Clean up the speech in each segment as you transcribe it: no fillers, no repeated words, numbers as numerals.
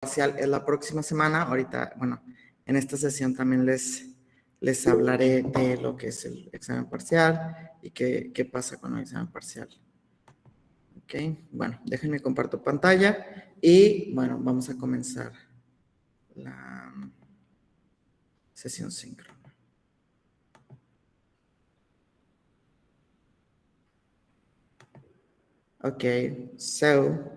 parcial es la próxima semana. Ahorita, bueno, en esta sesión también les hablaré de lo que es el examen parcial y qué pasa con el examen parcial. Ok, bueno, déjenme comparto pantalla y bueno, vamos a comenzar la sesión síncrona. Okay, so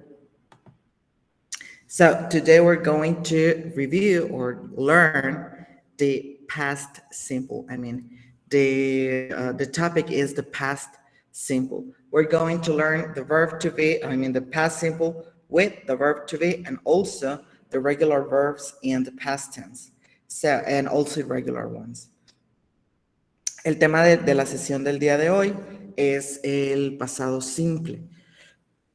today we're going to review or learn the past simple. I mean, the topic is the past simple. We're going to learn the verb to be, the past simple with the verb to be, and also the regular verbs in the past tense. So, and also irregular ones. El tema de la sesión del día de hoy es el pasado simple.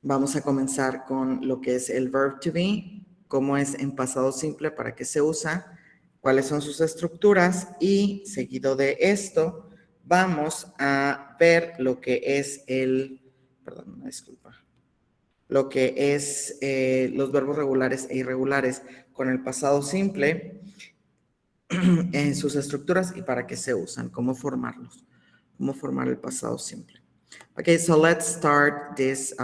Vamos a comenzar con lo que es el verb to be, cómo es en pasado simple, para qué se usa, cuáles son sus estructuras y seguido de esto vamos a ver lo que es lo que es los verbos regulares e irregulares con el pasado simple en sus estructuras y para qué se usan, cómo formarlos, cómo formar el pasado simple. Okay, so let's start this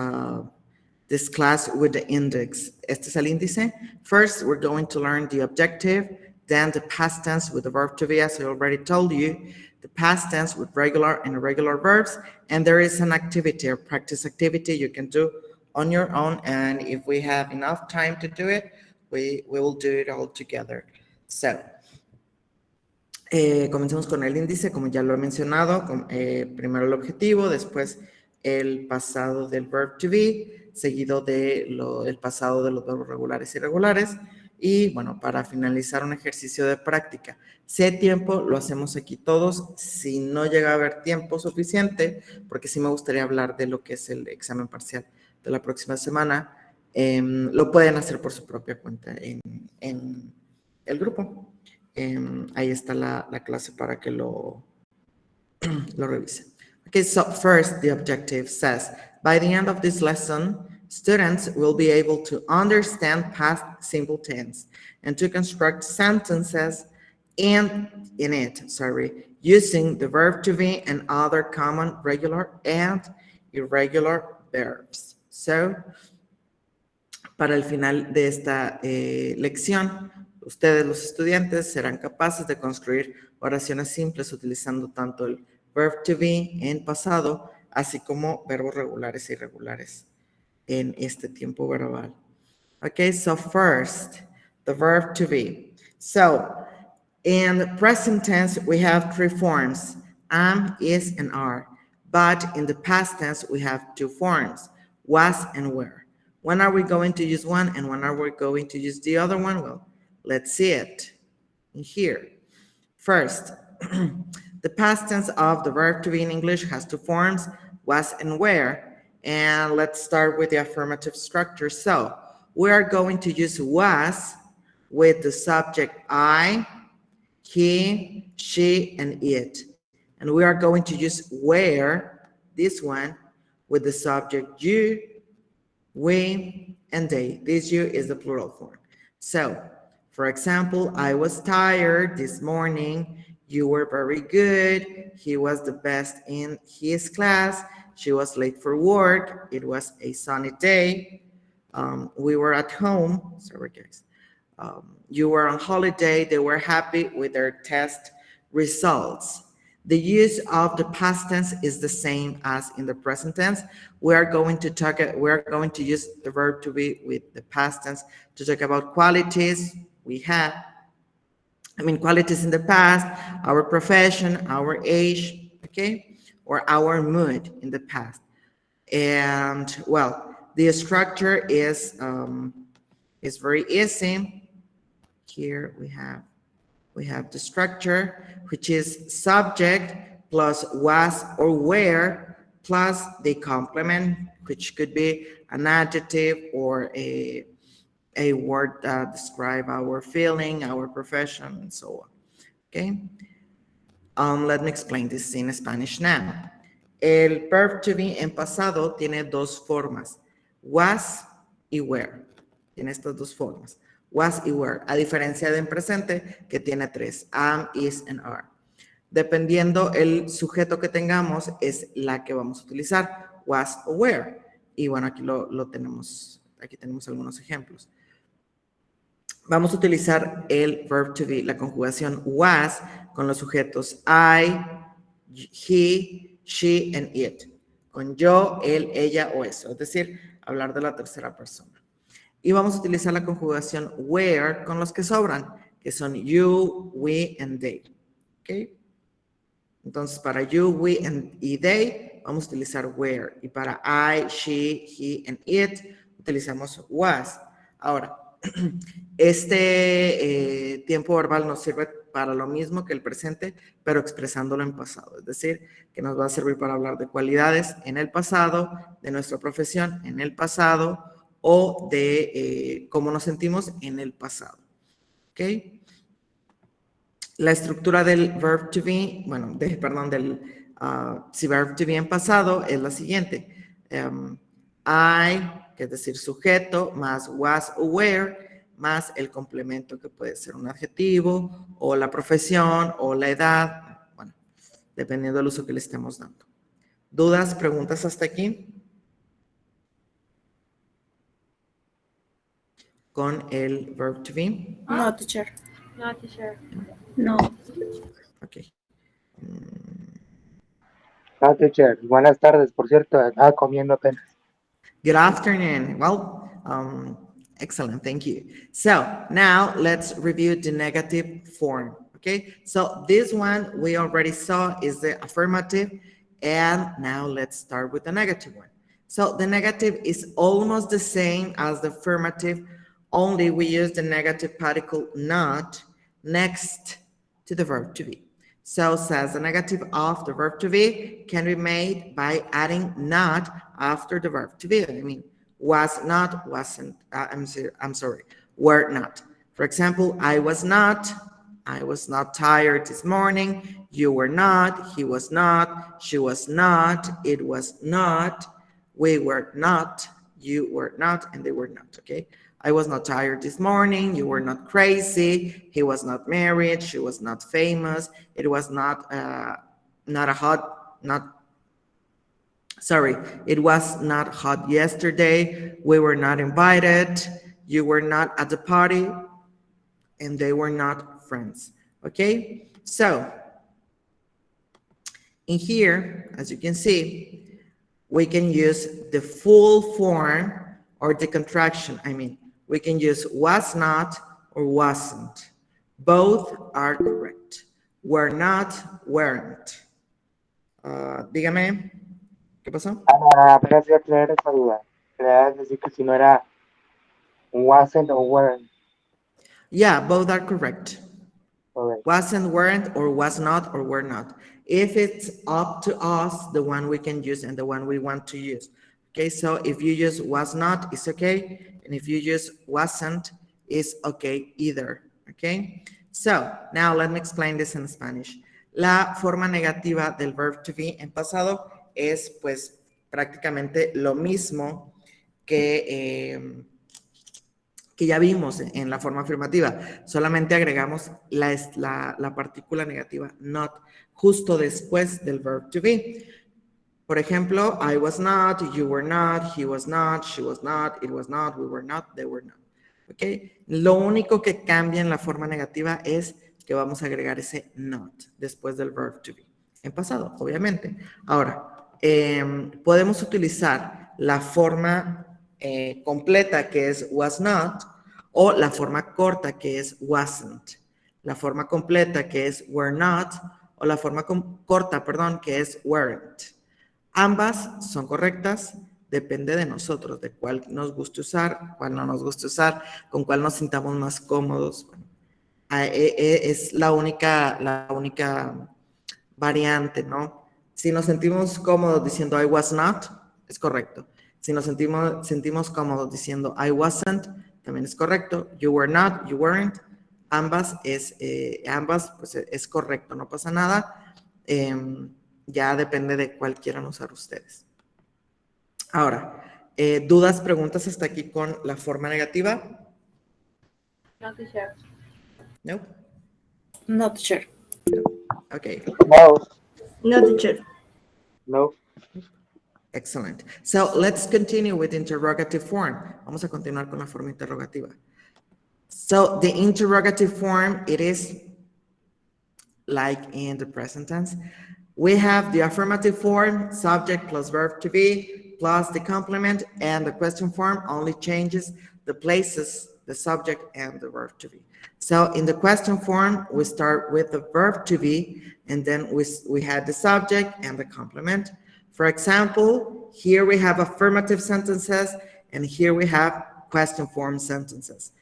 class with the index. Este es el índice. First, we're going to learn the objective, then the past tense with the verb to be, as I already told you, the past tense with regular and irregular verbs, and there is an activity, a practice activity you can do on your own, and if we have enough time to do it, we will do it all together. So, comencemos con el índice, como ya lo he mencionado, primero el objetivo, después el pasado del verb to be, seguido del pasado de los verbos regulares y irregulares, y bueno, para finalizar un ejercicio de práctica. Si hay tiempo, lo hacemos aquí todos. Si no llega a haber tiempo suficiente, porque sí me gustaría hablar de lo que es el examen parcial de la próxima semana, lo pueden hacer por su propia cuenta en el grupo. Ahí está la clase para que lo revisen. Okay, so first, the objective says, by the end of this lesson, students will be able to understand past simple tense and to construct sentences using the verb to be and other common regular and irregular verbs. So, para el final de esta lección, ustedes, los estudiantes, serán capaces de construir oraciones simples utilizando tanto el verb to be en pasado, así como verbos regulares e irregulares en este tiempo verbal. Okay, so first, the verb to be. So, in the present tense, we have three forms, am, is, and are. But in the past tense, we have two forms, was and were. When are we going to use one and when are we going to use the other one? Well, let's see it here. First, the past tense of the verb to be in English has two forms, was and were. And let's start with the affirmative structure. So we are going to use was with the subject I, he, she, and it. And we are going to use were, this one, with the subject you, we, and they. This you is the plural form. So, for example, I was tired this morning. You were very good. He was the best in his class. She was late for work. It was a sunny day. We were at home. Sorry, guys. You were on holiday. They were happy with their test results. The use of the past tense is the same as in the present tense. We are going to use the verb to be with the past tense to talk about qualities we have. Qualities in the past, our profession, our age, okay, or our mood in the past. And well, the structure is very easy. Here we have the structure, which is subject plus was or were plus the complement, which could be an adjective or a word that describe our feeling, our profession, and so on. Okay. Let me explain this in Spanish now. El verb to be en pasado tiene dos formas, was y were. Tiene estas dos formas. was y were, a diferencia de en presente que tiene 3, am, is, and are. Dependiendo el sujeto que tengamos, es la que vamos a utilizar, was o were. Y bueno, aquí lo tenemos, aquí tenemos algunos ejemplos. Vamos a utilizar el verb to be, la conjugación was, con los sujetos I, he, she, and it. Con yo, él, ella o eso. Es decir, hablar de la tercera persona. Y vamos a utilizar la conjugación were con los que sobran, que son you, we, and they. ¿Ok? Entonces, para you, we, y they, vamos a utilizar were. Y para I, she, he, and it, utilizamos was. Ahora, este tiempo verbal nos sirve para lo mismo que el presente, pero expresándolo en pasado. Es decir, que nos va a servir para hablar de cualidades en el pasado, de nuestra profesión en el pasado, o de cómo nos sentimos en el pasado. ¿Ok? La estructura del verb to be, bueno, perdón, del verb to be en pasado es la siguiente. I, que es decir, sujeto, más was o were, más el complemento que puede ser un adjetivo, o la profesión, o la edad, bueno, dependiendo del uso que le estemos dando. ¿Dudas, preguntas hasta aquí? Con el verb to be. No, teacher. No, teacher. No. Ok. Teacher, buenas tardes, por cierto, estaba comiendo apenas. Good afternoon. Well, excellent, thank you. So now let's review the negative form, okay? So this one we already saw is the affirmative, and now let's start with the negative one. So the negative is almost the same as the affirmative, only we use the negative particle not next to the verb to be. So says the negative of the verb to be can be made by adding not after the verb to be. I mean, was not, wasn't, I'm sorry, were not. For example, I was not tired this morning, you were not, he was not, she was not, it was not, we were not, you were not, and they were not, okay? I was not tired this morning, you were not crazy, he was not married, she was not famous, it was it was not hot yesterday, we were not invited, you were not at the party, and they were not friends, okay? So, in here, as you can see, we can use the full form or the contraction, we can use was not or wasn't. Both are correct. Were not, weren't. Dígame, ¿qué pasó? Apenas iba a tener esa duda. Quería decir que si no era wasn't o weren't. Yeah, both are correct. Okay. Wasn't, weren't, or was not or were not. If it's up to us, the one we can use and the one we want to use. Okay, so if you use was not, it's okay. And if you use wasn't, it's okay either. Okay, so now let me explain this in Spanish. La forma negativa del verb to be en pasado es pues prácticamente lo mismo que ya vimos en la forma afirmativa. Solamente agregamos la partícula negativa not justo después del verb to be. Por ejemplo, I was not, you were not, he was not, she was not, it was not, we were not, they were not. ¿Ok? Lo único que cambia en la forma negativa es que vamos a agregar ese not después del verb to be. En pasado, obviamente. Ahora, podemos utilizar la forma completa, que es was not, o la forma corta, que es wasn't. La forma completa, que es were not, o la forma corta, perdón, que es weren't. Ambas son correctas, depende de nosotros, de cuál nos guste usar, cuál no nos guste usar, con cuál nos sintamos más cómodos. Bueno, es la única variante, ¿no? Si nos sentimos cómodos diciendo I was not, es correcto. Si nos sentimos cómodos diciendo I wasn't, también es correcto. You were not, you weren't. Ambas pues es correcto, no pasa nada. Ya depende de cuál quieran usar ustedes. Ahora, ¿dudas, preguntas hasta aquí con la forma negativa? No, teacher. Nope. No, teacher. Okay, No, No, teacher. no, excellent. So let's continue with interrogative form. Vamos a continuar con la forma interrogativa. So the interrogative form, it is like in the present tense. We have the affirmative form, subject plus verb to be, plus the complement, and the question form only changes the places, the subject and the verb to be. So in the question form, we start with the verb to be, and then we had the subject and the complement. For example, here we have affirmative sentences, and here we have question form sentences.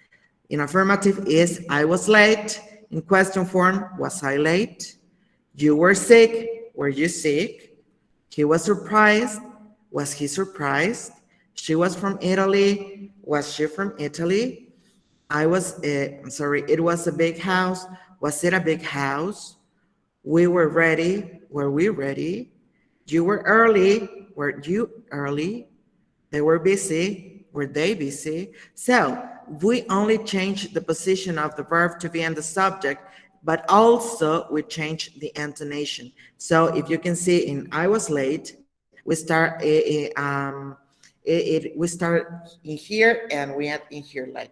In affirmative is, I was late. In question form, was I late? You were sick. Were you sick? He was surprised. Was he surprised? She was from Italy. Was she from Italy? It was a big house. Was it a big house? We were ready. Were we ready? You were early. Were you early? They were busy. Were they busy? So we only change the position of the verb to be and the subject, but also we change the intonation. So if you can see in I was late, we start we start in here and we end in here like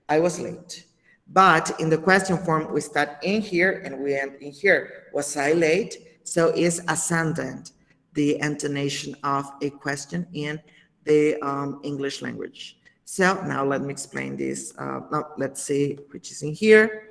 I was late. But in the question form, we start in here and we end in here. Was I late? So it's ascendant, the intonation of a question in the English language. So now let me explain this. Now let's see which is in here.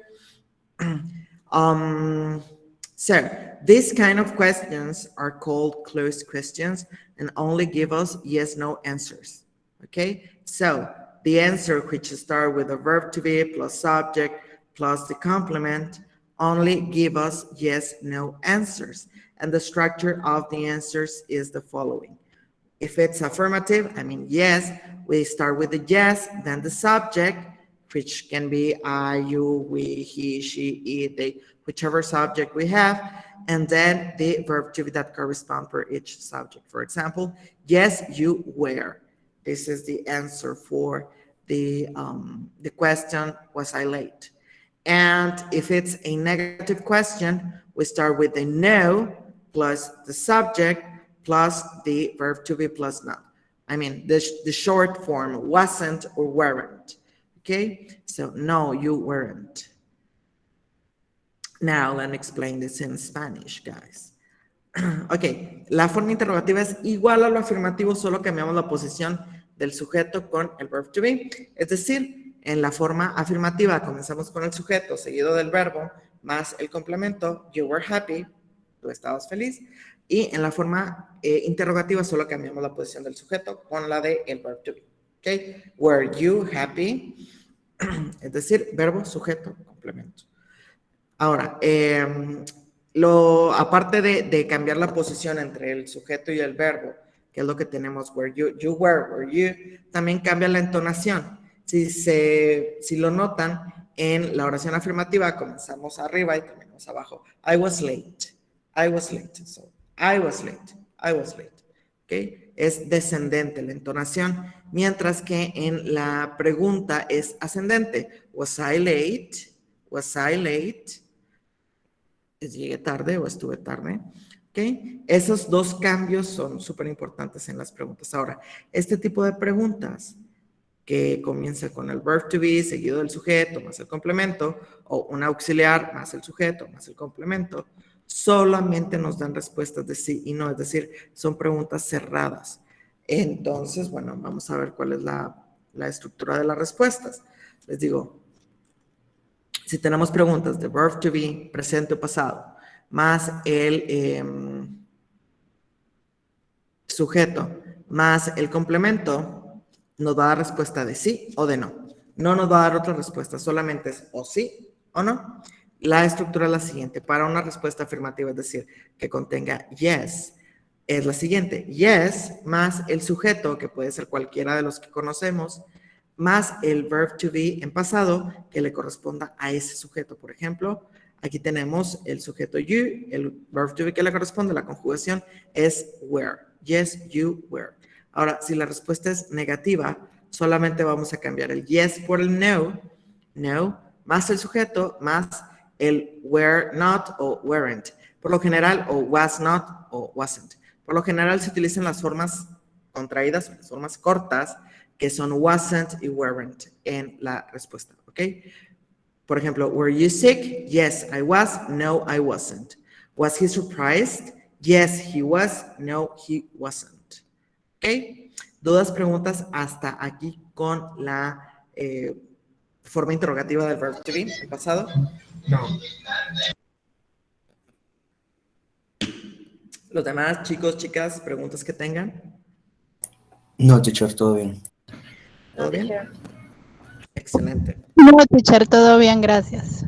So these kind of questions are called closed questions and only give us yes, no answers. Okay, so the answer which start with the verb to be plus subject plus the complement only give us yes, no answers. And the structure of the answers is the following. If it's affirmative, I mean yes, we start with the yes, then the subject, which can be I, you, we, he, she, it, they, whichever subject we have, and then the verb to be that correspond for each subject. For example, yes, you were. This is the answer for the question, was I late? And if it's a negative question, we start with the no plus the subject plus the verb to be plus not. I mean, the short form, wasn't or weren't. Okay, so no, you weren't. Now, let me explain this in Spanish, guys. Ok, la forma interrogativa es igual a lo afirmativo, solo cambiamos la posición del sujeto con el verb to be. Es decir, en la forma afirmativa comenzamos con el sujeto seguido del verbo más el complemento, you were happy, tú estabas feliz. Y en la forma interrogativa solo cambiamos la posición del sujeto con la del verb to be. Ok, were you happy? Es decir, verbo, sujeto, complemento. Ahora, aparte de cambiar la posición entre el sujeto y el verbo, que es lo que tenemos, were you were you, también cambia la entonación. Si lo notan, en la oración afirmativa comenzamos arriba y terminamos abajo. I was late. So, I was late. ¿Okay? Es descendente la entonación, mientras que en la pregunta es ascendente. Was I late? Llegué tarde o estuve tarde. ¿Okay? Esos dos cambios son súper importantes en las preguntas. Ahora, este tipo de preguntas que comienza con el verb to be seguido del sujeto más el complemento, o un auxiliar más el sujeto más el complemento, solamente nos dan respuestas de sí y no, es decir, son preguntas cerradas. Entonces, bueno, vamos a ver cuál es la estructura de las respuestas. Les digo, si tenemos preguntas de verb to be, presente o pasado, más el sujeto, más el complemento, nos va a dar respuesta de sí o de no. No nos va a dar otra respuesta, solamente es o sí o no. La estructura es la siguiente. Para una respuesta afirmativa, es decir, que contenga yes, es la siguiente. Yes más el sujeto, que puede ser cualquiera de los que conocemos, más el verb to be en pasado que le corresponda a ese sujeto. Por ejemplo, aquí tenemos el sujeto you, el verb to be que le corresponde, la conjugación es were. Yes, you were. Ahora, si la respuesta es negativa, solamente vamos a cambiar el yes por el no no, más el sujeto, más el were not o weren't. Por lo general, o was not o wasn't. Por lo general se utilizan las formas contraídas, las formas cortas, que son wasn't y weren't en la respuesta, ¿ok? Por ejemplo, were you sick? Yes, I was. No, I wasn't. Was he surprised? Yes, he was. No, he wasn't. ¿Ok? Dudas, preguntas hasta aquí con la forma interrogativa del verb to be, el pasado. No. Los demás, chicos, chicas, preguntas que tengan. No, teacher, todo bien. ¿Todo No, bien? teacher. Excelente. No, teacher, todo bien, gracias.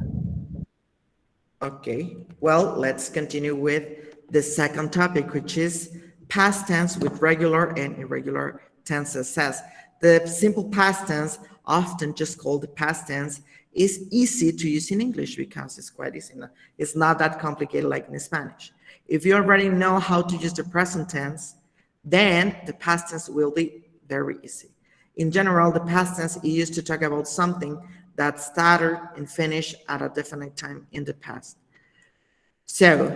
Okay, well, let's continue with the second topic, which is past tense with regular and irregular tenses. Says the simple past tense, often just called the past tense, is easy to use in English because it's quite easy. It's not that complicated like in Spanish. If you already know how to use the present tense, then the past tense will be very easy. In general, the past tense is used to talk about something that started and finished at a definite time in the past. So,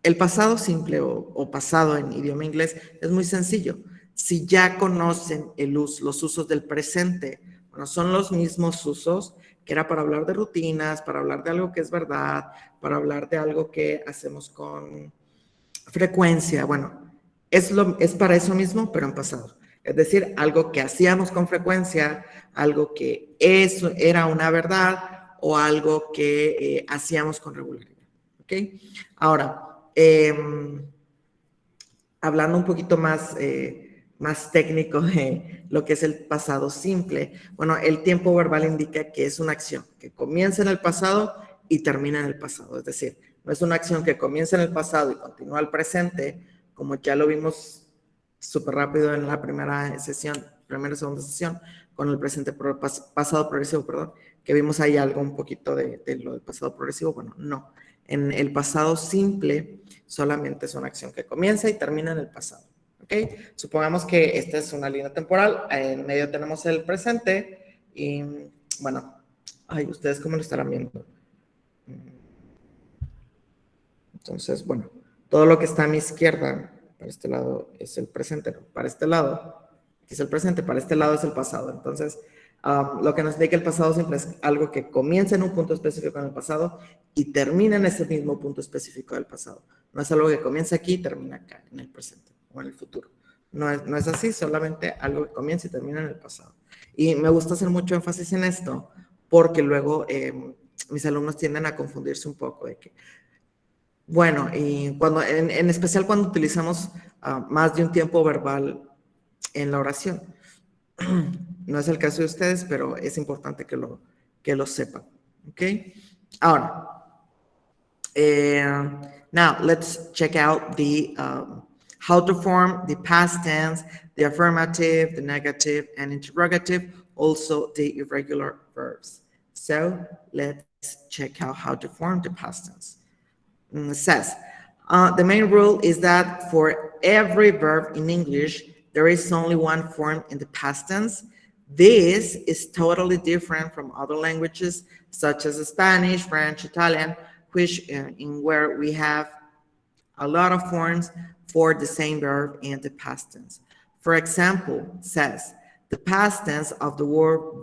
el pasado simple o pasado en idioma inglés es muy sencillo. Si ya conocen los usos del presente, bueno, son los mismos usos que era para hablar de rutinas, para hablar de algo que es verdad, para hablar de algo que hacemos con frecuencia. Bueno, es para eso mismo, pero en pasado. Es decir, algo que hacíamos con frecuencia, algo que eso era una verdad o algo que hacíamos con regularidad. ¿Ok? Ahora, hablando un poquito más técnico de lo que es el pasado simple, bueno, el tiempo verbal indica que es una acción que comienza en el pasado y termina en el pasado. Es decir, no es una acción que comienza en el pasado y continúa al presente, como ya lo vimos súper rápido en la primera y segunda sesión, con el presente pasado progresivo, perdón, que vimos ahí algo un poquito de lo del pasado progresivo. Bueno, no. En el pasado simple solamente es una acción que comienza y termina en el pasado. ¿Ok? Supongamos que esta es una línea temporal, en medio tenemos el presente y, bueno, ¿ustedes cómo lo estarán viendo? Entonces, bueno, todo lo que está a mi izquierda, para este lado es el presente, ¿no? Para este lado es el presente, para este lado es el pasado. Entonces, lo que nos indica el pasado simple es algo que comienza en un punto específico en el pasado y termina en ese mismo punto específico del pasado. No es algo que comienza aquí y termina acá, en el presente o en el futuro. No es así, solamente algo que comienza y termina en el pasado. Y me gusta hacer mucho énfasis en esto porque luego mis alumnos tienden a confundirse un poco de que, bueno, y cuando, en especial cuando utilizamos más de un tiempo verbal en la oración. No es el caso de ustedes, pero es importante que lo sepan. ¿Ok? Ahora, now let's check out the how to form the past tense, the affirmative, the negative, and interrogative, also the irregular verbs. So let's check out how to form the past tense. It says, the main rule is that for every verb in English, there is only one form in the past tense. This is totally different from other languages such as Spanish, French, Italian, which in where we have a lot of forms for the same verb in the past tense. For example, says the past tense of the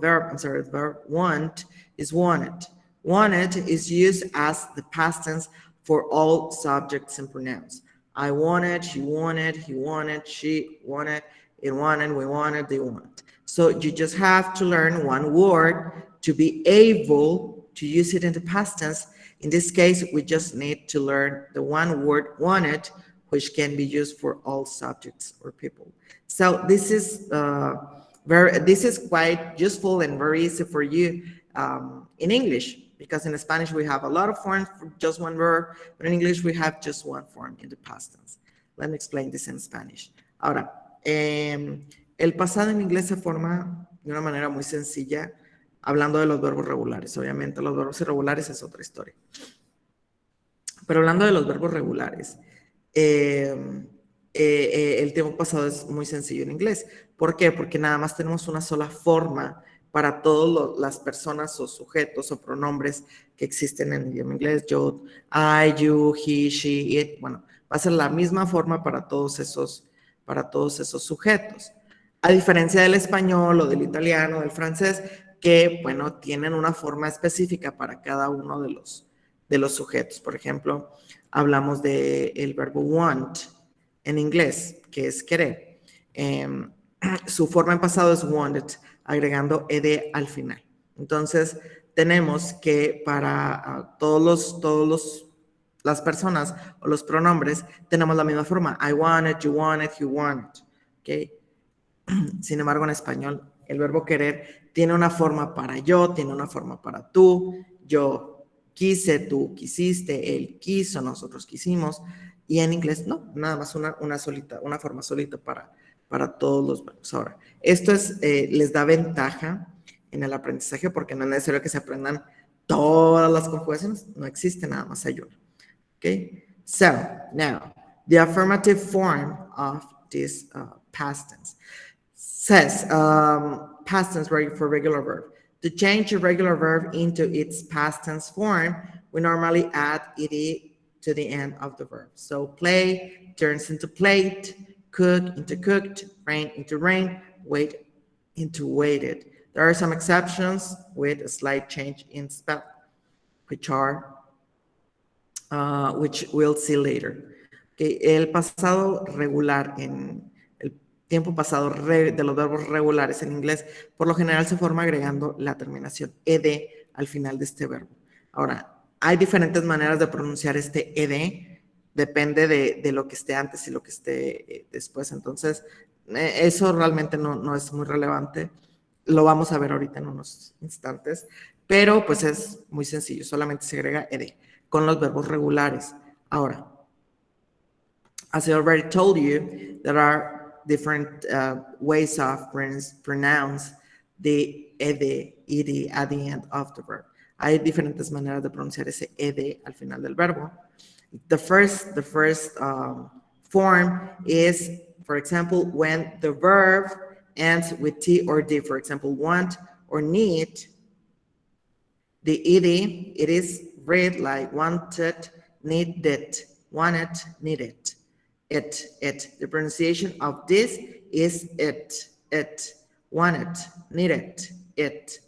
verb want is wanted. Wanted is used as the past tense for all subjects and pronouns. I wanted, she wanted, he wanted, she wanted, it wanted, we wanted, they wanted. So you just have to learn one word to be able to use it in the past tense. In this case, we just need to learn the one word wanted, which can be used for all subjects or people. So this is quite useful and very easy for you in English, because in Spanish we have a lot of forms for just one verb, but in English we have just one form in the past tense. Let me explain this in Spanish. Ahora, el pasado en inglés se forma de una manera muy sencilla, hablando de los verbos regulares. Obviamente los verbos irregulares es otra historia. Pero hablando de los verbos regulares, el tiempo pasado es muy sencillo en inglés. ¿Por qué? Porque nada más tenemos una sola forma para todas las personas o sujetos o pronombres que existen en el idioma inglés. Yo, I, you, he, she, it. Bueno, va a ser la misma forma para todos esos sujetos. A diferencia del español o del italiano, del francés, que, bueno, tienen una forma específica para cada uno de los sujetos. Por ejemplo, hablamos del verbo want en inglés, que es querer. Su forma en pasado es wanted, agregando ed al final. Entonces, tenemos que para las personas o los pronombres, tenemos la misma forma. I want it, you want it, you want it. ¿Okay? Sin embargo, en español, el verbo querer tiene una forma para yo, tiene una forma para tú. Yo quise, tú quisiste, él quiso, nosotros quisimos. Y en inglés, no, nada más una forma solita para todos los verbos. Ahora, esto les da ventaja en el aprendizaje porque no es necesario que se aprendan todas las conjugaciones. No existe, nada más hay una. Okay? So, now, the affirmative form of this past tense says past tense for regular verb. To change a regular verb into its past tense form, we normally add ed to the end of the verb. So play turns into played, cook into cooked, rain into rain, wait into waited. There are some exceptions with a slight change in spell, which we'll see later. Okay, el pasado regular el tiempo pasado de los verbos regulares en inglés, por lo general se forma agregando la terminación ed al final de este verbo. Ahora, hay diferentes maneras de pronunciar este ed, depende de lo que esté antes y lo que esté después. Entonces, eso realmente no es muy relevante. Lo vamos a ver ahorita en unos instantes, pero pues es muy sencillo, solamente se agrega ed con los verbos regulares. Ahora, as I already told you, there are different ways of pronounce the ed at the end of the verb. Hay diferentes maneras de pronunciar ese ed al final del verbo. The first form is, for example, when the verb ends with T or D. For example, want or need. The ed, it is read like wanted, needed, wanted, needed. It. The pronunciation of this is it, wanted, needed, it.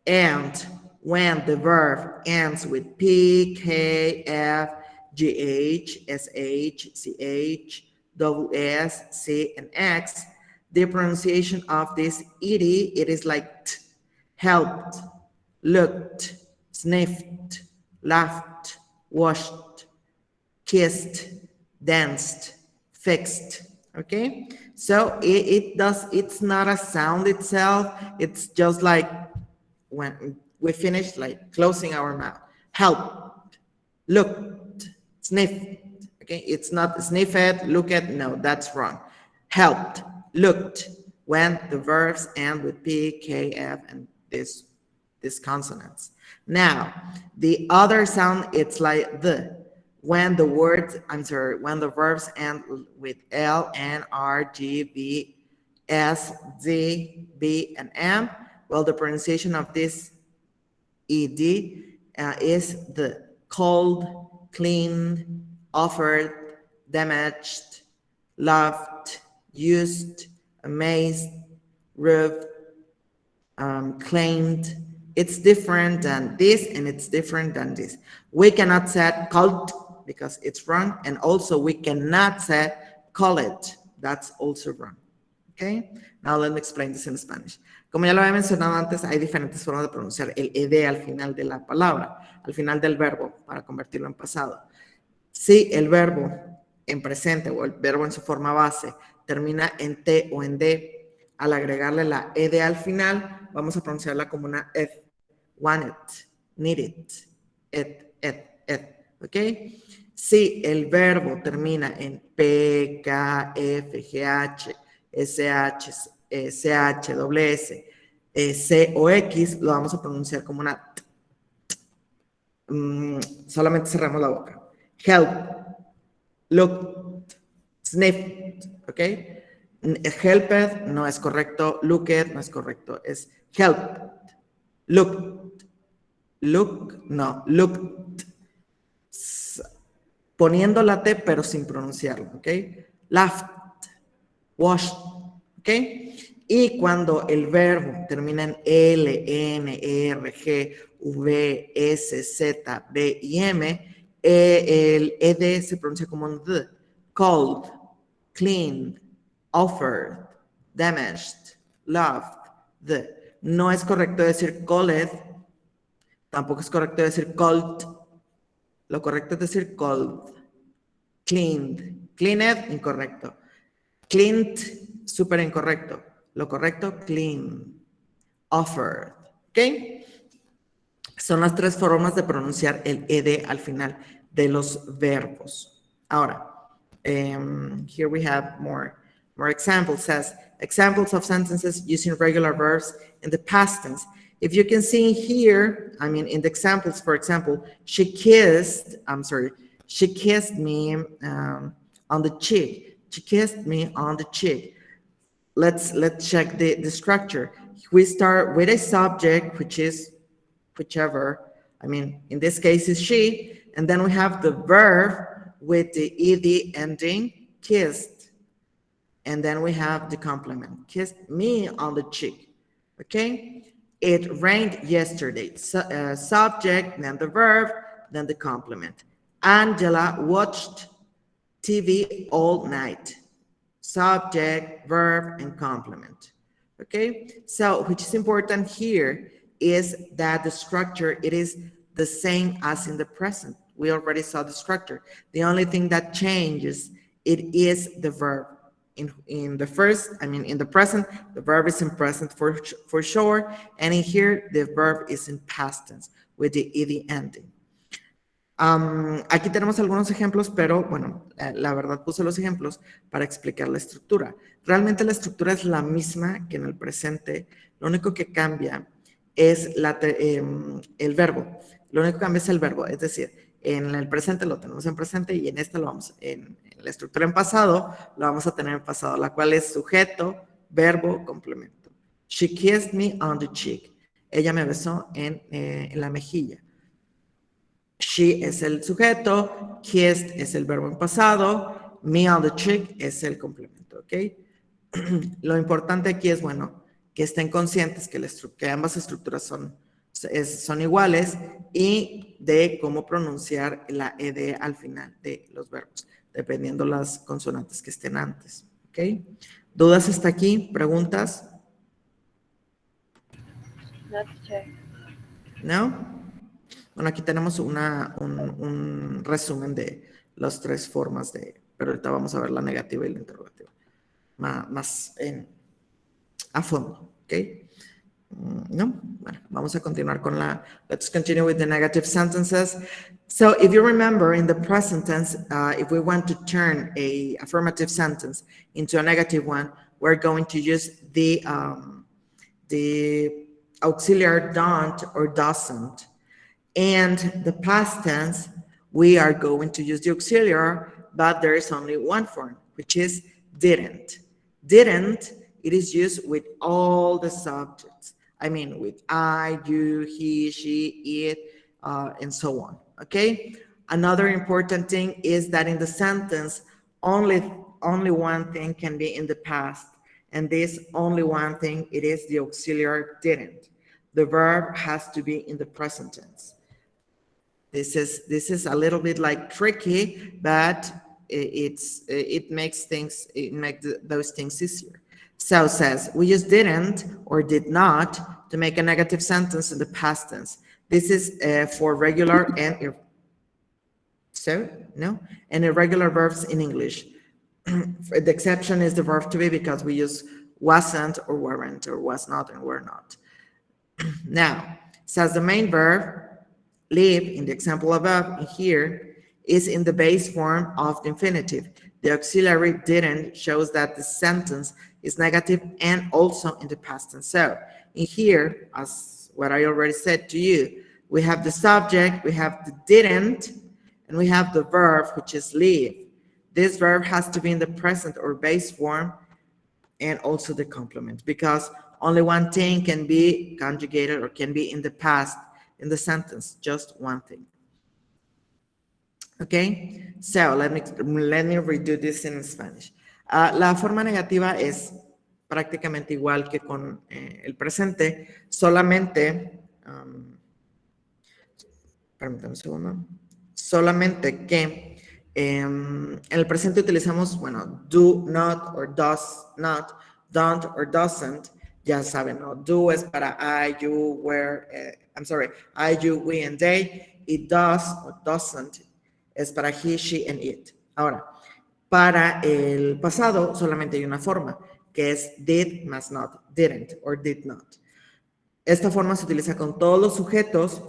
And when the verb ends with P, K, F, GH, SH, CH, WS, C, and X, the pronunciation of this ed, it is like t, helped, looked, sniffed, laughed, washed, kissed, danced, fixed. Okay, so it's not a sound itself, it's just like when we finish, like closing our mouth. Helped, looked, sniffed. Okay, it's not sniff it, look at, no, that's wrong. Helped, looked, when the verbs end with P, K, F, and these consonants. Now, the other sound, it's like the. When the verbs end with L, N, R, G, B, S, Z, B, and M, well, the pronunciation of this ed is the cold, cleaned, offered, damaged, loved, used, amazed, roofed, claimed. It's different than this, and it's different than this. We cannot say cult because it's wrong, and also we cannot say call it. That's also wrong. Okay? Now let me explain this in Spanish. Como ya lo había mencionado antes, hay diferentes formas de pronunciar el ed al final de la palabra, al final del verbo, para convertirlo en pasado. Si el verbo en presente o el verbo en su forma base termina en T o en D, al agregarle la ed al final, vamos a pronunciarla como una ed. Want it, need it, ¿ok? Si el verbo termina en P, K, F, G, H, SH, CH, S, C o X, lo vamos a pronunciar como una T. Solamente cerramos la boca. Help, look, sniff, ¿ok? Helped no es correcto, looked no es correcto, es helped, looked, looked, poniendo la T pero sin pronunciarlo, ¿ok? Laughed, washed, ¿ok? Y cuando el verbo termina en L, N, R, G, V, S, Z, B y M, el ED se pronuncia como un D. Called, cleaned, offered, damaged, loved, the. No es correcto decir called, tampoco es correcto decir called. Lo correcto es decir called. Cleaned, cleaned, incorrecto. Cleaned, súper incorrecto. Lo correcto, clean. Offered, ¿ok? Son las tres formas de pronunciar el ed al final de los verbos. Ahora, here we have more examples. Says, examples of sentences using regular verbs in the past tense. If you can see here, I mean, in the examples, for example, she kissed me on the cheek. She kissed me on the cheek. Let's check the structure. We start with a subject, which is whichever. I mean, in this case is she, and then we have the verb with the ed ending, kissed, and then we have the complement, kissed me on the cheek. Okay, it rained yesterday. Subject, then the verb, then the complement. Angela watched TV all night. Subject, verb, and complement. Okay, so which is important here is that the structure, it is the same as in the present. We already saw the structure. The only thing that changes, it is the verb. In the first, I mean, in the present, the verb is in present for sure, and in here, the verb is in past tense with the ed ending. Aquí tenemos algunos ejemplos, pero bueno, la verdad puse los ejemplos para explicar la estructura. Realmente la estructura es la misma que en el presente, lo único que cambia es el verbo. Lo único que cambia es el verbo, es decir, en el presente lo tenemos en presente y en esta lo vamos, en la estructura en pasado, lo vamos a tener en pasado, la cual es sujeto, verbo, complemento. She kissed me on the cheek. Ella me besó en la mejilla. She es el sujeto, kissed es el verbo en pasado, me on the cheek es el complemento, ¿ok? Lo importante aquí es, bueno, que estén conscientes que ambas estructuras son iguales y de cómo pronunciar la ed al final de los verbos, dependiendo las consonantes que estén antes, ¿ok? ¿Dudas hasta aquí? ¿Preguntas? ¿No? Bueno, aquí tenemos un resumen de las tres formas pero ahorita vamos a ver la negativa y la interrogativa más a fondo, ¿ok? No, bueno, vamos a continuar con let's continue with the negative sentences. So if you remember in the present tense, if we want to turn a affirmative sentence into a negative one, we're going to use the auxiliary don't or doesn't. And the past tense, we are going to use the auxiliary, but there is only one form, which is didn't. Didn't, it is used with all the subjects. I mean, with I, you, he, she, it, and so on, okay? Another important thing is that in the sentence, only one thing can be in the past, and this only one thing, it is the auxiliary didn't. The verb has to be in the present tense. This is a little bit like tricky, but it makes those things easier. So says, we use didn't or did not to make a negative sentence in the past tense. This is for regular and irregular verbs in English. The exception is the verb to be because we use wasn't or weren't or was not and were not. Now, says the main verb, live, in the example above here, is in the base form of the infinitive. The auxiliary didn't shows that the sentence is negative and also in the past tense. So in here, as what I already said to you, we have the subject, we have the didn't, and we have the verb, which is live. This verb has to be in the present or base form and also the complement, because Only one thing can be conjugated or can be in the past in the sentence, just one thing. Okay, so let me redo this in Spanish. La forma negativa es prácticamente igual que con el presente, solamente, permítame un segundo, solamente que en el presente utilizamos, bueno, do not or does not, don't or doesn't, ya saben, ¿no? Do es para I, you, where, I'm sorry, I, you, we, and they. It does or doesn't es para he, she, and it. Ahora, para el pasado solamente hay una forma, que es did más not, didn't or did not. Esta forma se utiliza con todos los sujetos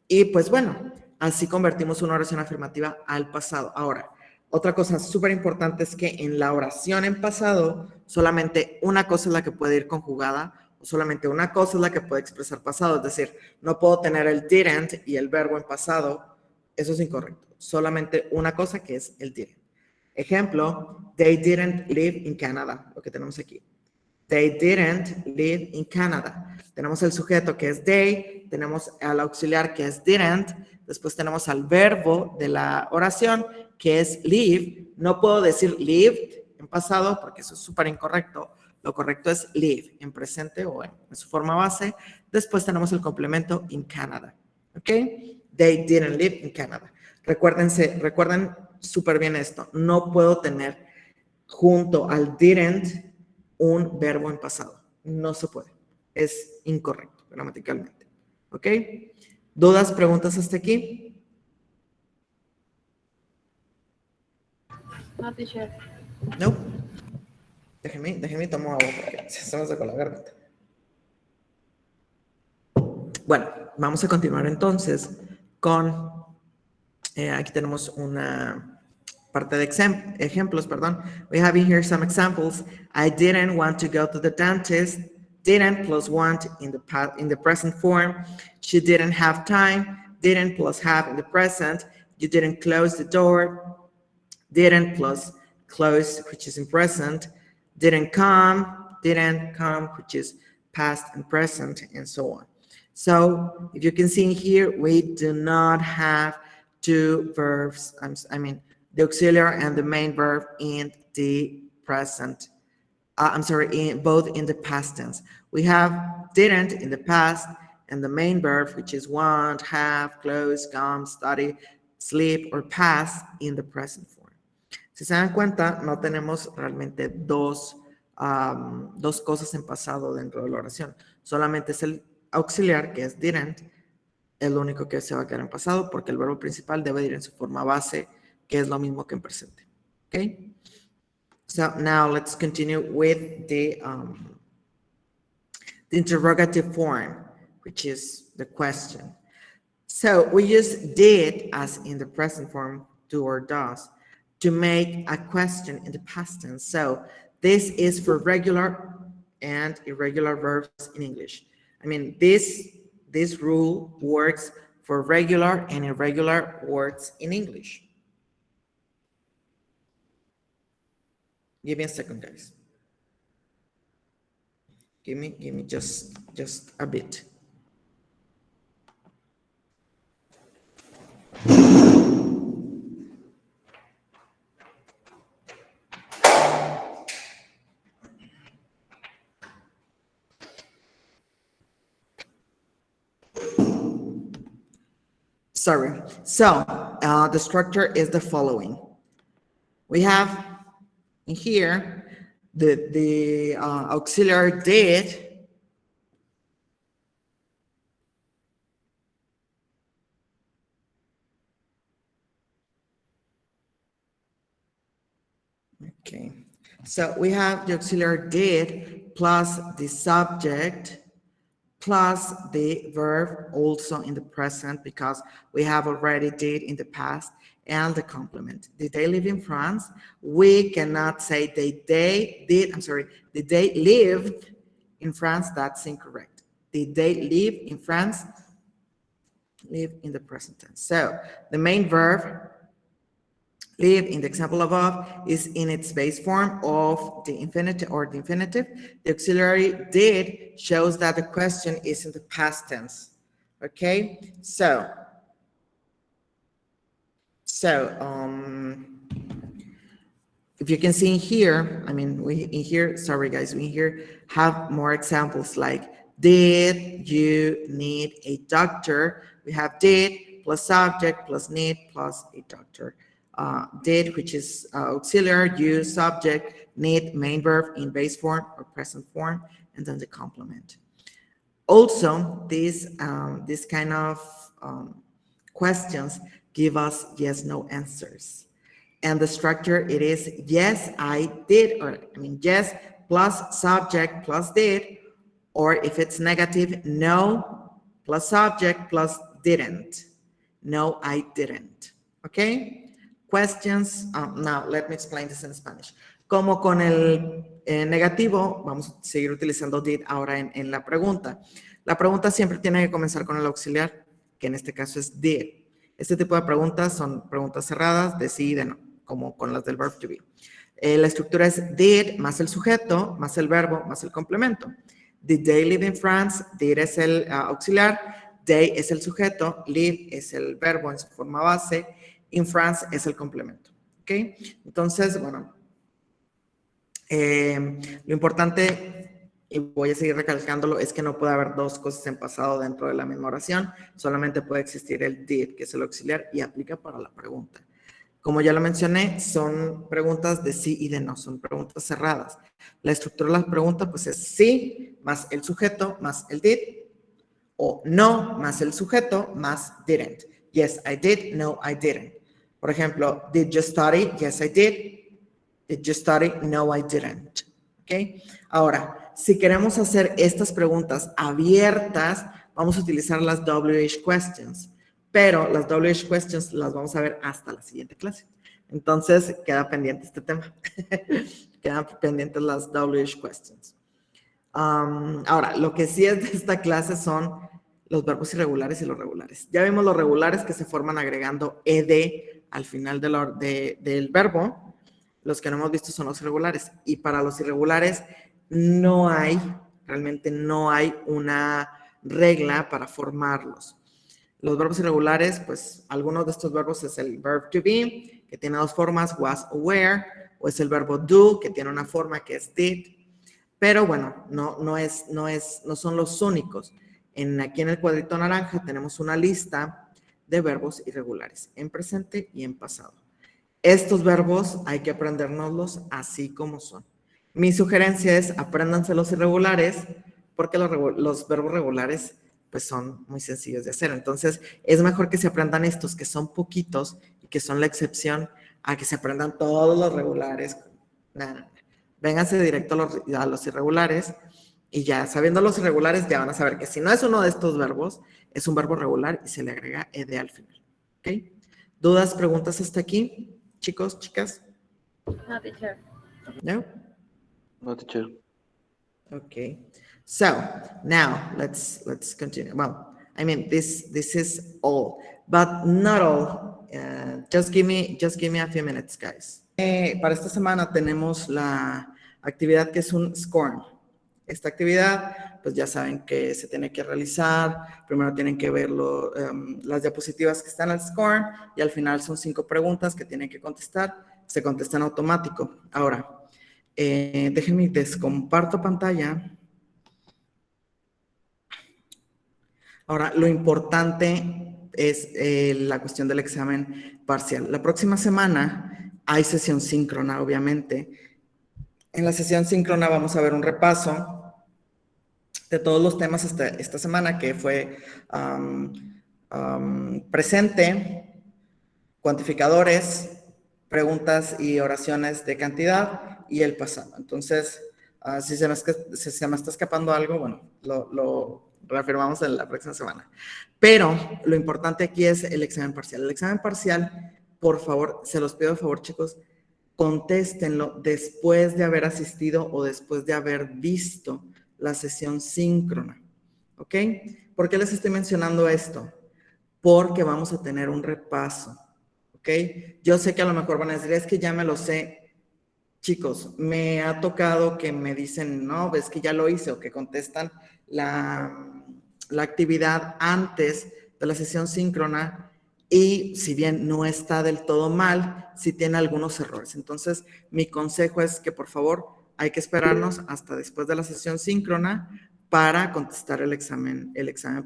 y pues bueno, así convertimos una oración afirmativa al pasado. Ahora, otra cosa súper importante es que en la oración en pasado solamente una cosa es la que puede ir conjugada o solamente una cosa es la que puede expresar pasado. Es decir, no puedo tener el didn't y el verbo en pasado. Eso es incorrecto. Solamente una cosa que es el didn't. Ejemplo, they didn't live in Canada, lo que tenemos aquí. They didn't live in Canada. Tenemos el sujeto que es they, tenemos al auxiliar que es didn't, después tenemos al verbo de la oración que es live. No puedo decir lived en pasado porque eso es súper incorrecto. Lo correcto es live en presente o en su forma base. Después tenemos el complemento in Canada. ¿Ok? They didn't live in Canada. Recuerden súper bien esto. No puedo tener junto al didn't un verbo en pasado. No se puede. Es incorrecto gramaticalmente. ¿Ok? ¿Dudas, preguntas hasta aquí? No, teacher. No. Déjenme tomar agua porque se me secó la garganta. Bueno, vamos a continuar entonces con... aquí tenemos una parte de ejemplos, perdón. We have in here some examples. I didn't want to go to the dentist. Didn't plus want in the present form. She didn't have time. Didn't plus have in the present. You didn't close the door. Didn't plus close, which is in present. Didn't come, which is past and present, and so on. So if you can see here, we do not have two verbs, the auxiliary and the main verb in the present. Both in the past tense. We have didn't in the past and the main verb, which is want, have, close, come, study, sleep, or pass in the present form. Si se dan cuenta, no tenemos realmente dos cosas en pasado dentro de la oración. Solamente es el auxiliar, que es didn't, es lo único que se va a quedar en pasado porque el verbo principal debe ir en su forma base, que es lo mismo que en presente. Okay? So now let's continue with the interrogative form, which is the question. So we use did as in the present form, do or does, to make a question in the past tense. So this is for regular and irregular verbs in English. This rule works for regular and irregular words in English. Give me a second, guys. Give me just a bit. Sorry. So the structure is the following. We have in here the auxiliary did. Okay. So we have the auxiliary did plus the subject plus the verb also in the present because we have already did in the past and the complement. Did they live in France? We cannot say did they lived in France? That's incorrect. Did they live in France? Live in the present tense. So the main verb Live in the example above is in its base form of the infinitive or the infinitive. The auxiliary did shows that the question is in the past tense. Okay, so if you can see in here, I mean, we in here, sorry guys, we here have more examples like did you need a doctor? We have did plus subject plus need plus a doctor. Did, which is auxiliary, use, subject, need, main verb in base form or present form, and then the complement. Also, these kind of questions give us yes, no answers. And the structure, it is yes, I did, or I mean, yes, plus subject plus did, or if it's negative, no, plus subject plus didn't. No, I didn't. Okay? Questions? Now, let me explain this in Spanish. Como con el negativo, vamos a seguir utilizando did ahora en la pregunta. La pregunta siempre tiene que comenzar con el auxiliar, que en este caso es did. Este tipo de preguntas son preguntas cerradas de sí y de no, como con las del verb to be. La estructura es did más el sujeto, más el verbo, más el complemento. Did they live in France? Did es el auxiliar, they es el sujeto, live es el verbo en su forma base, in France es el complemento. ¿Ok? Entonces, bueno, lo importante, y voy a seguir recalcándolo, es que no puede haber dos cosas en pasado dentro de la misma oración, solamente puede existir el did, que es el auxiliar, y aplica para la pregunta. Como ya lo mencioné, son preguntas de sí y de no, son preguntas cerradas. La estructura de la pregunta, pues es sí, más el sujeto, más el did, o no, más el sujeto, más didn't. Yes, I did, no, I didn't. Por ejemplo, did you study? Yes, I did. Did you study? No, I didn't. ¿Ok? Ahora, si queremos hacer estas preguntas abiertas, vamos a utilizar las WH questions. Pero las WH questions las vamos a ver hasta la siguiente clase. Entonces, queda pendiente este tema. Quedan pendientes las WH questions. Ahora, lo que sí es de esta clase son los verbos irregulares y los regulares. Ya vimos los regulares que se forman agregando ed al final del verbo. Los que no hemos visto son los irregulares. Y para los irregulares realmente no hay una regla para formarlos. Los verbos irregulares, pues algunos de estos verbos es el verb to be, que tiene dos formas, was o were, o es el verbo do, que tiene una forma que es did. Pero bueno, no son los únicos. Aquí en el cuadrito naranja tenemos una lista de verbos irregulares en presente y en pasado. Estos verbos hay que aprendérnoslos así como son. Mi sugerencia es apréndanse los irregulares porque los verbos regulares pues son muy sencillos de hacer. Entonces es mejor que se aprendan estos que son poquitos y que son la excepción a que se aprendan todos los regulares. Vénganse directo a los irregulares y ya sabiendo los irregulares ya van a saber que si no es uno de estos verbos, es un verbo regular y se le agrega ed al final. ¿Ok? ¿Dudas, preguntas hasta aquí? Chicos, chicas? No, teacher. No? No, teacher. Okay. So now let's continue. Well, I mean this is all, but not all. Just give me a few minutes, guys. Para esta semana tenemos la actividad que es un SCORM. Esta actividad, pues ya saben que se tiene que realizar. Primero tienen que ver las diapositivas que están al SCORM y al final son 5 preguntas que tienen que contestar. Se contestan automático. Ahora, déjenme descomparto pantalla. Ahora, lo importante es la cuestión del examen parcial. La próxima semana hay sesión síncrona, obviamente. En la sesión síncrona vamos a ver un repaso de todos los temas esta semana, que fue presente, cuantificadores, preguntas y oraciones de cantidad y el pasado. Entonces, si se me está escapando algo, bueno, lo reafirmamos en la próxima semana. Pero lo importante aquí es el examen parcial. El examen parcial, por favor, se los pido de favor, chicos, contéstenlo después de haber asistido o después de haber visto la sesión síncrona. ¿Ok? ¿Por qué les estoy mencionando esto? Porque vamos a tener un repaso. ¿Ok? ¿ok? Yo sé que a lo mejor van a decir, es que ya me lo sé. Chicos, me ha tocado que me dicen, no, ves que ya lo hice, o que contestan la actividad antes de la sesión síncrona, y si bien no está del todo mal, sí tiene algunos errores. Entonces, mi consejo es que por favor hay que esperarnos hasta después de la sesión síncrona para contestar el examen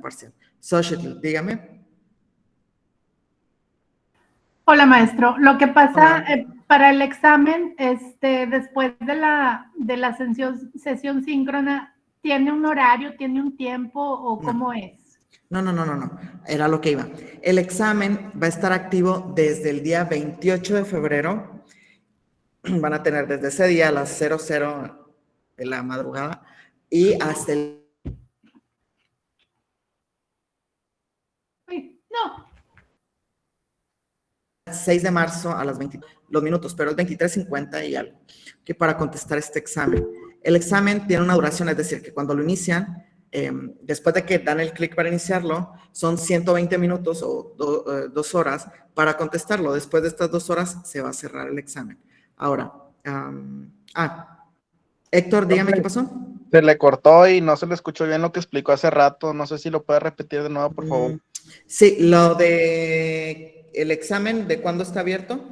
parcial. Xochitl, dígame. Hola, maestro. Lo que pasa Hola. para el examen, después de la sesión síncrona, ¿tiene un horario, tiene un tiempo o cómo es? No. Era lo que iba. El examen va a estar activo desde el día 28 de febrero. Van a tener desde ese día a las 00 de la madrugada y hasta el Uy, no. 6 de marzo a las 20, los minutos, pero es 23:50 y algo, que para contestar este examen. El examen tiene una duración, es decir, que cuando lo inician, después de que dan el clic para iniciarlo, son 120 minutos o 2 horas para contestarlo. Después de estas 2 horas se va a cerrar el examen. Ahora, Héctor, dígame qué pasó. Se le cortó y no se le escuchó bien lo que explicó hace rato. No sé si lo puede repetir de nuevo, por favor. Sí, lo de el examen, ¿de cuándo está abierto?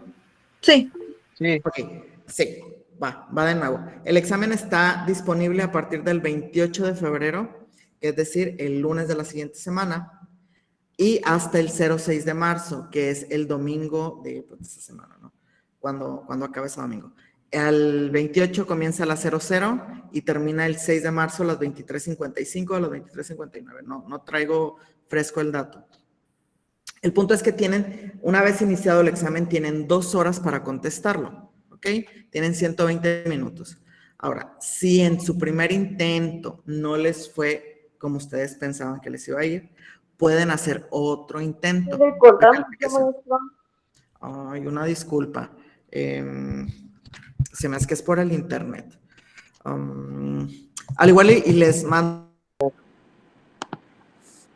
Sí. Sí. Ok, sí, va de nuevo. El examen está disponible a partir del 28 de febrero, es decir, el lunes de la siguiente semana, y hasta el 06 de marzo, que es el domingo de pues, esa semana, ¿no? Cuando acabe ese domingo. El 28 comienza a las 00 y termina el 6 de marzo a las 23:55 a las 23:59. No traigo fresco el dato. El punto es que tienen, una vez iniciado el examen, tienen 2 horas para contestarlo, ¿ok? Tienen 120 minutos. Ahora, si en su primer intento no les fue como ustedes pensaban que les iba a ir, pueden hacer otro intento. ¿Le cortamos, maestro? Ay, una disculpa. Se me hace que es por el internet. Al igual y les mando.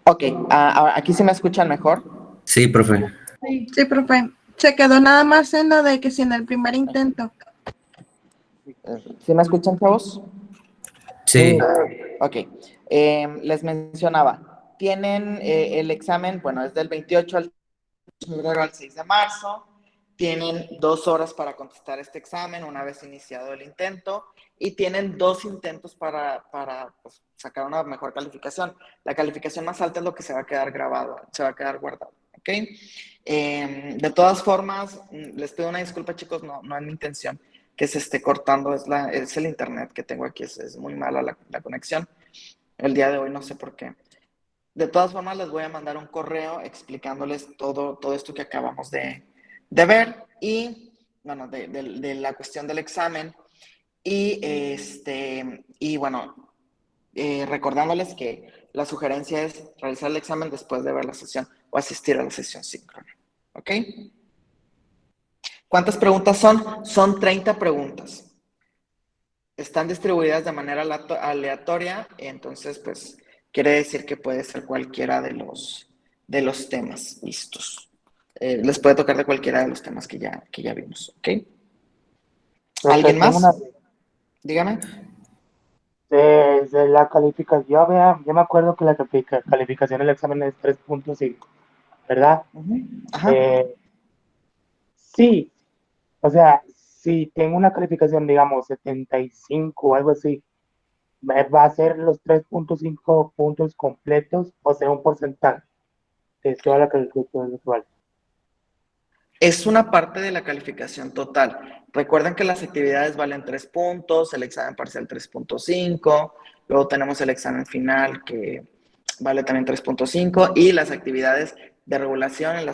Ok, ahora aquí se me escuchan mejor. Sí, profe. Sí, profe. Se quedó nada más en lo de que si en el primer intento. ¿Sí me escuchan todos? Sí. Ok. Les mencionaba, tienen el examen, bueno, es del 28 al febrero al 6 de marzo. Tienen 2 horas para contestar este examen una vez iniciado el intento y tienen 2 intentos para pues, sacar una mejor calificación. La calificación más alta es lo que se va a quedar grabado, se va a quedar guardado. ¿Ok? De todas formas, les pido una disculpa, chicos, no es mi intención que se esté cortando, es el internet que tengo aquí, es muy mala la conexión. El día de hoy no sé por qué. De todas formas, les voy a mandar un correo explicándoles todo esto que acabamos de ver y, bueno, de la cuestión del examen y bueno, recordándoles que la sugerencia es realizar el examen después de ver la sesión o asistir a la sesión síncrona. ¿Ok? ¿Cuántas preguntas son? Son 30 preguntas. Están distribuidas de manera aleatoria, entonces, pues, quiere decir que puede ser cualquiera de los temas vistos. Les puede tocar de cualquiera de los temas que ya vimos, ¿ok? ¿Alguien Tengo más? una Dígame. de la calificación. Yo me acuerdo que la calificación del examen es 3.5, ¿verdad? Ajá. Eh, sí, o sea, si tengo una calificación, digamos, 75 o algo así, ¿va a ser los 3.5 puntos completos o sea un porcentaje de toda la calificación actual? Es una parte de la calificación total. Recuerden que las actividades valen 3 puntos, el examen parcial 3.5, luego tenemos el examen final que vale también 3.5 y las actividades de regulación, la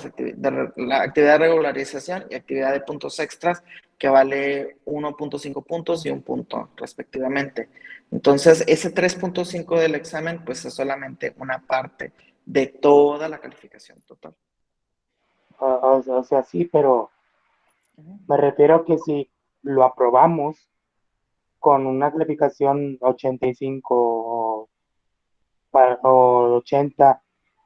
actividad de regularización y actividad de puntos extras que vale 1.5 puntos y 1 punto respectivamente. Entonces, ese 3.5 del examen pues es solamente una parte de toda la calificación total. O sea, sí, pero me refiero a que si lo aprobamos con una calificación 85 o 80,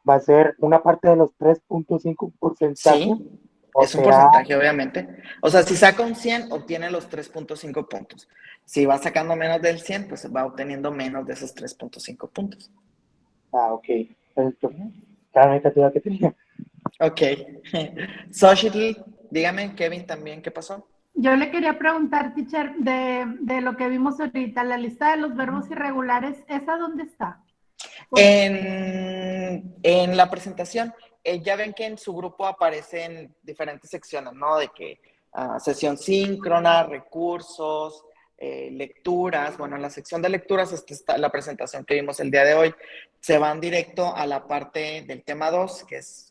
va a ser una parte de los 3.5 porcentaje. Sí, O Es un sea, porcentaje, obviamente. O sea, si saca un 100, obtiene los 3.5 puntos. Si va sacando menos del 100, pues va obteniendo menos de esos 3.5 puntos. ok. Perfecto. Cada única duda que tenía. Ok. Xochitl, dígame, Kevin, también, ¿qué pasó? Yo le quería preguntar, teacher, de lo que vimos ahorita, la lista de los verbos irregulares, ¿esa dónde está? En la presentación, ya ven que en su grupo aparecen diferentes secciones, ¿no? De que sesión síncrona, recursos, lecturas. Bueno, en la sección de lecturas está la presentación que vimos el día de hoy. Se van directo a la parte del tema 2, que es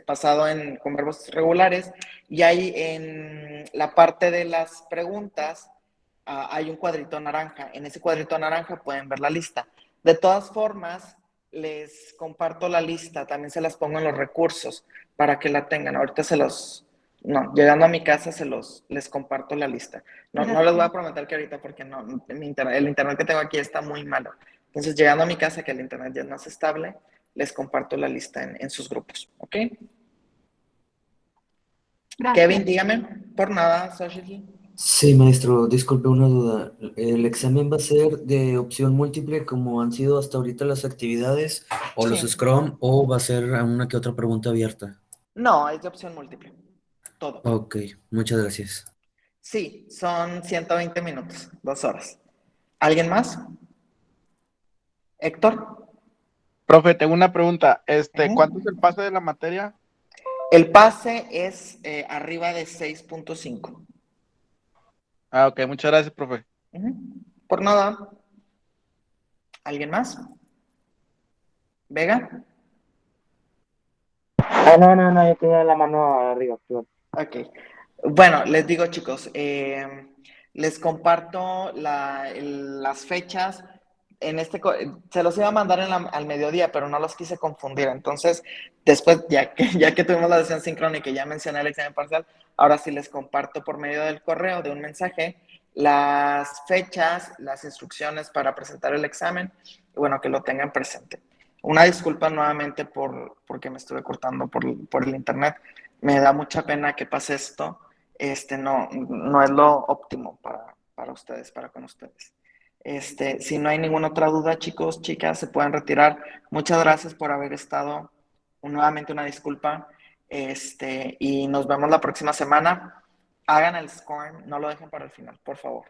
pasado con verbos regulares, y ahí en la parte de las preguntas hay un cuadrito naranja. En ese cuadrito naranja pueden ver la lista. De todas formas, les comparto la lista, también se las pongo en los recursos para que la tengan. Ahorita no, llegando a mi casa les comparto la lista. No les voy a prometer que ahorita porque no, el internet que tengo aquí está muy malo. Entonces, llegando a mi casa, que el internet ya es más estable, les comparto la lista en sus grupos, ¿ok? Gracias. Kevin, dígame, por nada, Xochitl. Sí, maestro, disculpe una duda. ¿El examen va a ser de opción múltiple como han sido hasta ahorita las actividades o los Sí. Scrum o va a ser una que otra pregunta abierta? No, es de opción múltiple. Todo. Ok, muchas gracias. Sí, son 120 minutos, 2 horas. ¿Alguien más? Héctor. Profe, tengo una pregunta. Ujú. ¿Cuánto es el pase de la materia? El pase es arriba de 6.5. Ah, ok, muchas gracias, profe. Ujú. Por nada. ¿Alguien más? ¿Vega? No, yo tenía la mano arriba. Perdón. Ok. Bueno, les digo, chicos, les comparto las fechas. Se los iba a mandar al mediodía, pero no los quise confundir. Entonces, después, ya que tuvimos la sesión sincrónica y ya mencioné el examen parcial, ahora sí les comparto por medio del correo, de un mensaje, las fechas, las instrucciones para presentar el examen, y bueno, que lo tengan presente. Una disculpa nuevamente porque me estuve cortando por el internet. Me da mucha pena que pase esto. No es lo óptimo para ustedes, para con ustedes. Si no hay ninguna otra duda, chicos, chicas, se pueden retirar. Muchas gracias por haber estado. Nuevamente una disculpa. Y nos vemos la próxima semana. Hagan el score, no lo dejen para el final, por favor.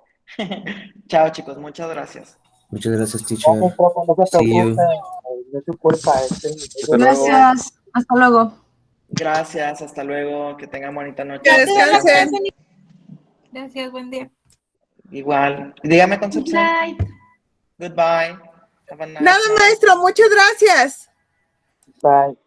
Chao, chicos, muchas gracias. Muchas gracias, teacher. Gracias, profe, no se See you. preocupe, no es su culpa. Hasta luego. Gracias. Hasta luego. Gracias, hasta luego, que tengan bonita noche. Que descansen. Gracias, buen día. Igual. Dígame, Good Concepción. night. Goodbye. Have a nice Nada, night. maestro, muchas gracias. Bye.